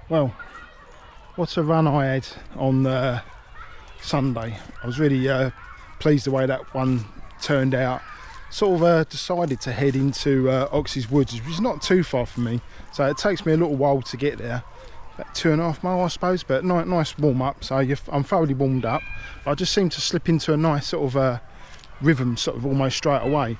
Well, what a run I had on Sunday. I was really pleased the way that one turned out. Sort of decided to head into Oxey's Woods, which is not too far from me, so it takes me a little while to get there, about 2.5 miles I suppose, but nice warm up, so I'm thoroughly warmed up. I just seem to slip into a nice sort of rhythm sort of almost straight away.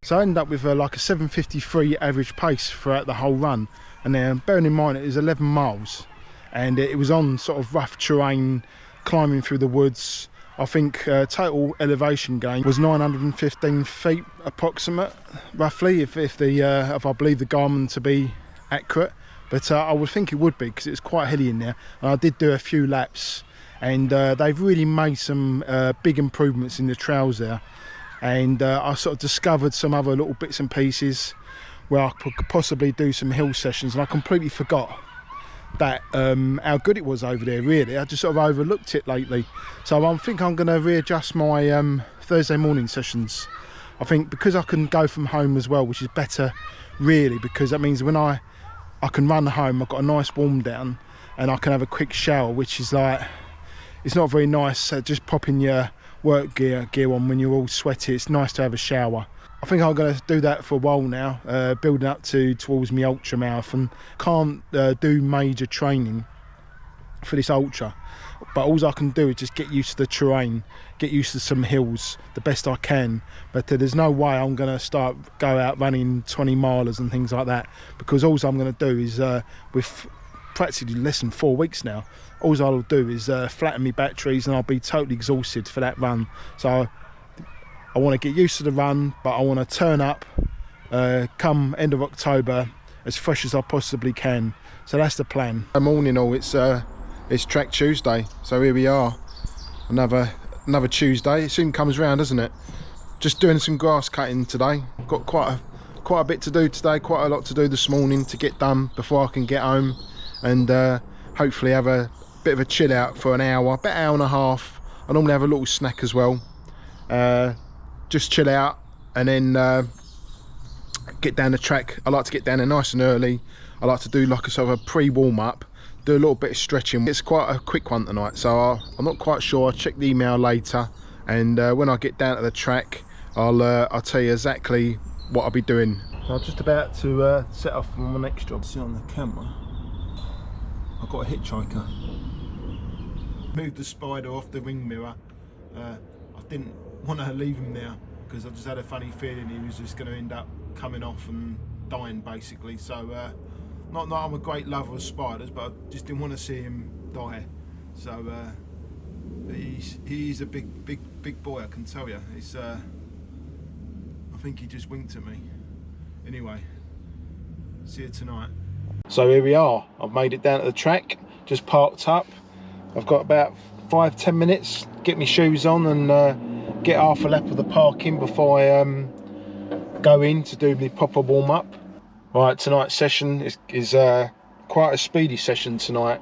So I ended up with like a 7:53 average pace throughout the whole run, and then bearing in mind it was 11 miles and it was on sort of rough terrain, climbing through the woods. I think total elevation gain was 915 feet approximate, roughly, if I believe the Garmin to be accurate. But I would think it would be, because it was quite hilly in there. And I did do a few laps, and they've really made some big improvements in the trails there. And I sort of discovered some other little bits and pieces where I could possibly do some hill sessions, and I completely forgot that how good it was over there, really. I just sort of overlooked it lately, so I think I'm going to readjust my Thursday morning sessions. I think because I can go from home as well, which is better really, because that means when I can run home, I've got a nice warm down and I can have a quick shower, which is like, it's not very nice just popping your work gear on when you're all sweaty. It's nice to have a shower. I think I'm going to do that for a while now, building up towards my ultra marathon. Can't do major training for this ultra, but all I can do is just get used to the terrain, get used to some hills the best I can. But there's no way I'm going to go out running 20 milers and things like that, because all I'm going to do is, with practically less than 4 weeks now, all I'll do is flatten my batteries, and I'll be totally exhausted for that run. So I want to get used to the run, but I want to turn up come end of October as fresh as I possibly can. So that's the plan. Morning all, it's Track Tuesday, so here we are, another Tuesday. It soon comes round, doesn't it? Just doing some grass cutting today. Got quite a bit to do today, quite a lot to do this morning to get done before I can get home, and hopefully have a bit of a chill out for an hour, about an hour and a half. I normally have a little snack as well. Just chill out, and then get down the track. I like to get down there nice and early. I like to do like a sort of a pre-warm-up, do a little bit of stretching. It's quite a quick one tonight, so I'm not quite sure. I'll check the email later, and when I get down to the track, I'll tell you exactly what I'll be doing. So I'm just about to set off on my next job. See on the camera, I've got a hitchhiker. Moved the spider off the ring mirror. I didn't want to leave him there, because I just had a funny feeling he was just going to end up coming off and dying basically. So not that I'm a great lover of spiders, but I just didn't want to see him die. So he's a big boy, I can tell you. It's I think he just winked at me. Anyway, see you tonight. So here we are, I've made it down to the track, just parked up. I've got about 5-10 minutes, get my shoes on and get half a lap of the parking before I go in to do my proper warm-up. Right, tonight's session is quite a speedy session tonight,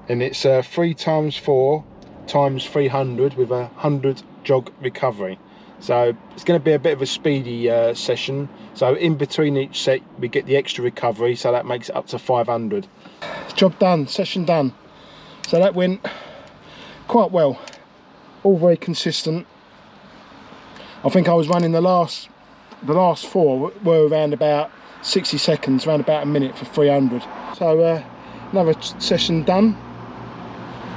and it's 3 times 4 times 300 with a 100 jog recovery. So it's going to be a bit of a speedy session. So in between each set we get the extra recovery, so that makes it up to 500. Job done, session done. So that went quite well, all very consistent. I think I was running the last 4 were around about 60 seconds, around about a minute for 300. So another session done.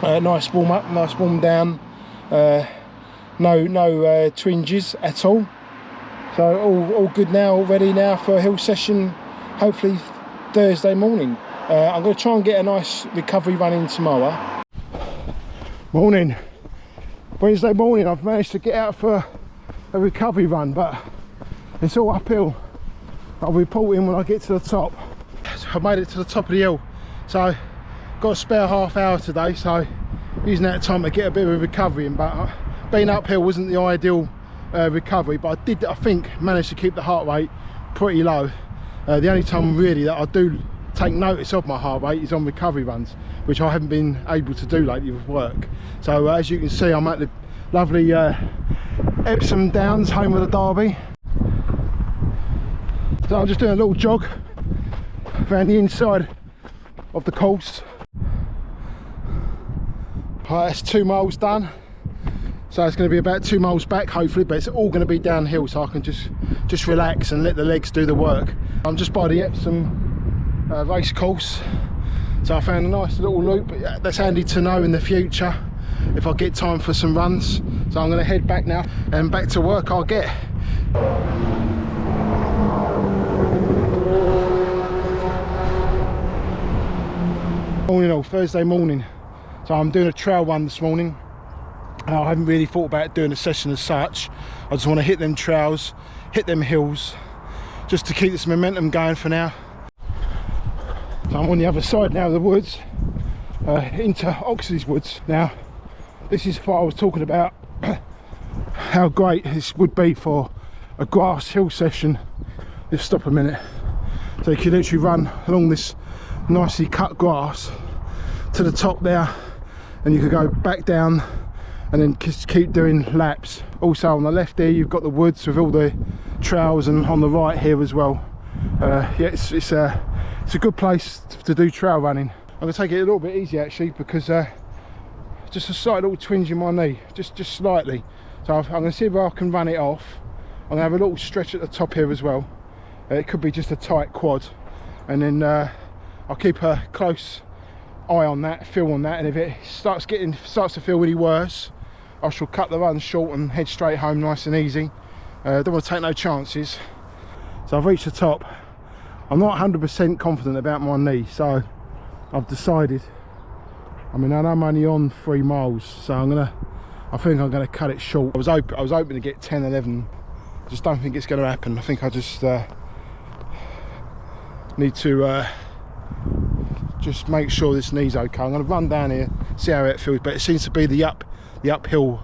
Nice warm up, nice warm down. No twinges at all. So all good now, all ready now for a hill session, hopefully Thursday morning. I'm going to try and get a nice recovery run in tomorrow. Morning, Wednesday morning. I've managed to get out for a recovery run, but it's all uphill. I'll report in when I get to the top. I made it to the top of the hill, so got a spare half hour today, so using that time to get a bit of a recovery in. But being uphill wasn't the ideal recovery, but I think managed to keep the heart rate pretty low. The only time really that I do take notice of my heart rate is on recovery runs, which I haven't been able to do lately with work. So as you can see, I'm at the lovely Epsom Downs, home of the Derby. So I'm just doing a little jog around the inside of the course. Right, that's 2 miles done. So it's going to be about 2 miles back hopefully, but it's all going to be downhill, so I can just relax and let the legs do the work. I'm just by the Epsom race course, so I found a nice little loop that's handy to know in the future if I get time for some runs. So I'm going to head back now, and back to work I'll get. Morning, all Thursday morning. So I'm doing a trail run this morning. I haven't really thought about doing a session as such. I just want to hit them trails, hit them hills, just to keep this momentum going for now. So I'm on the other side now of the woods, into Oxley's Woods. Now, this is what I was talking about, how great this would be for a grass hill session. Just stop a minute. So you can literally run along this nicely cut grass to the top there, and you could go back down and then just keep doing laps. Also on the left here you've got the woods with all the trails, and on the right here as well. Yeah, it's a good place to do trail running. I'm going to take it a little bit easy actually, because just a slight little twinge in my knee, just slightly. So I'm going to see if I can run it off. I'm going to have a little stretch at the top here as well. It could be just a tight quad, and then I'll keep a close eye on that, feel on that, and if it starts to feel really worse, I shall cut the run short and head straight home nice and easy. Don't want to take no chances. So I've reached the top. I'm not 100% confident about my knee, so I've decided, I mean I know I'm only on 3 miles, so I think I'm gonna cut it short. I was hoping to get 10, 11. I just don't think it's going to happen. I think I just need to just make sure this knee's okay. I'm going to run down here, see how it feels, but it seems to be the uphill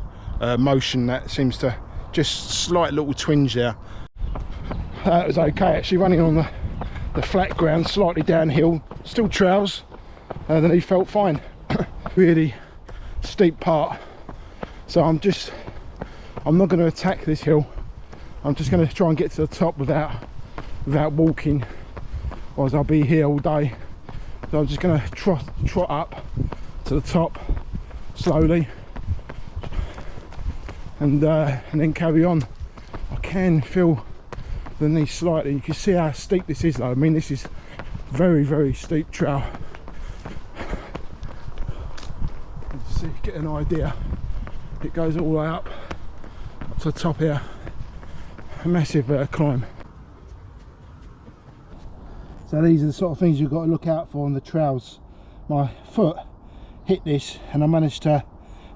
motion that seems to just slight little twinge there. That was okay actually, running on the flat ground, slightly downhill, still trails, then he felt fine. Really steep part, so I'm not going to attack this hill. I'm just going to try and get to the top without walking, otherwise I'll be here all day. So I'm just going to trot up to the top slowly, and then carry on. I can feel the knee slightly. You can see how steep this is though. I mean this is very, very steep trail. Let's see, get an idea. It goes all the way up to the top here. A massive climb. So these are the sort of things you've got to look out for on the trails. My foot hit this and I managed to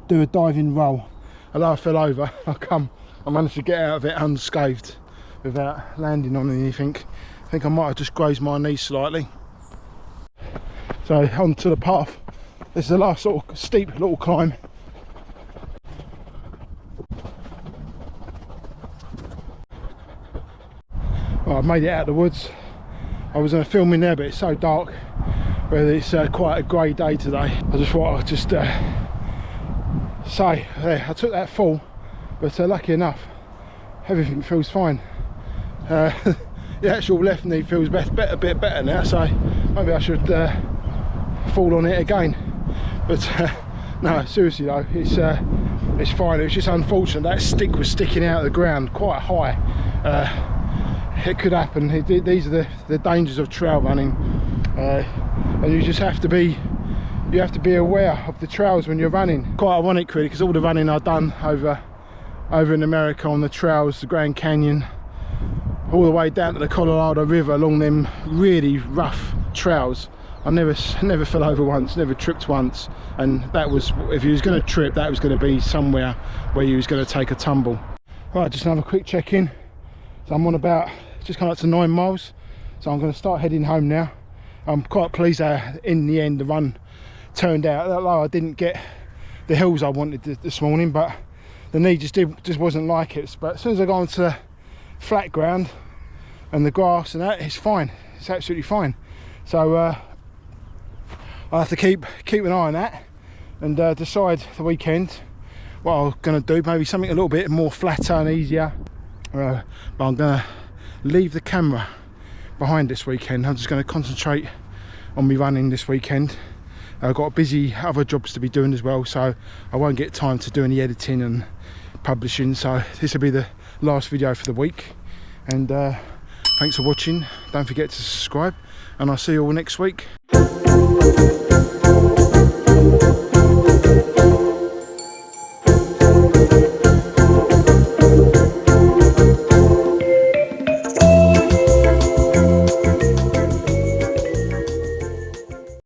do a diving roll. Although I fell over, I managed to get out of it unscathed without landing on anything. I think I might have just grazed my knee slightly. So onto the path. This is the last sort of steep little climb. Well, I've made it out of the woods. I was going to film in there, but it's so dark, whether it's quite a grey day today. I just want to say, yeah, I took that fall, but lucky enough, everything feels fine. The actual left knee feels a bit better now, so maybe I should fall on it again. But no, seriously though, it's fine. It was just unfortunate that stick was sticking out of the ground quite high. It could happen. These are the dangers of trail running, and you just have to be aware of the trails when you're running. Quite ironic really, because all the running I've done over in America on the trails, the Grand Canyon, all the way down to the Colorado River along them really rough trails, I never fell over once, never tripped once, and that was, if you was going to trip, that was going to be somewhere where you was going to take a tumble. Right, just another quick check-in. So I'm on about, just come up to 9 miles, so I'm going to start heading home now. I'm quite pleased that in the end the run turned out, although I didn't get the hills I wanted this morning, but the knee just wasn't like it. But as soon as I got onto the flat ground and the grass and that, it's fine, it's absolutely fine. So I have to keep an eye on that and decide the weekend what I'm going to do. Maybe something a little bit more flatter and easier. But I'm going to leave the camera behind this weekend. I'm just going to concentrate on me running this weekend. I've got busy other jobs to be doing as well, so I won't get time to do any editing and publishing. So this will be the last video for the week, and thanks for watching. Don't forget to subscribe, and I'll see you all next week.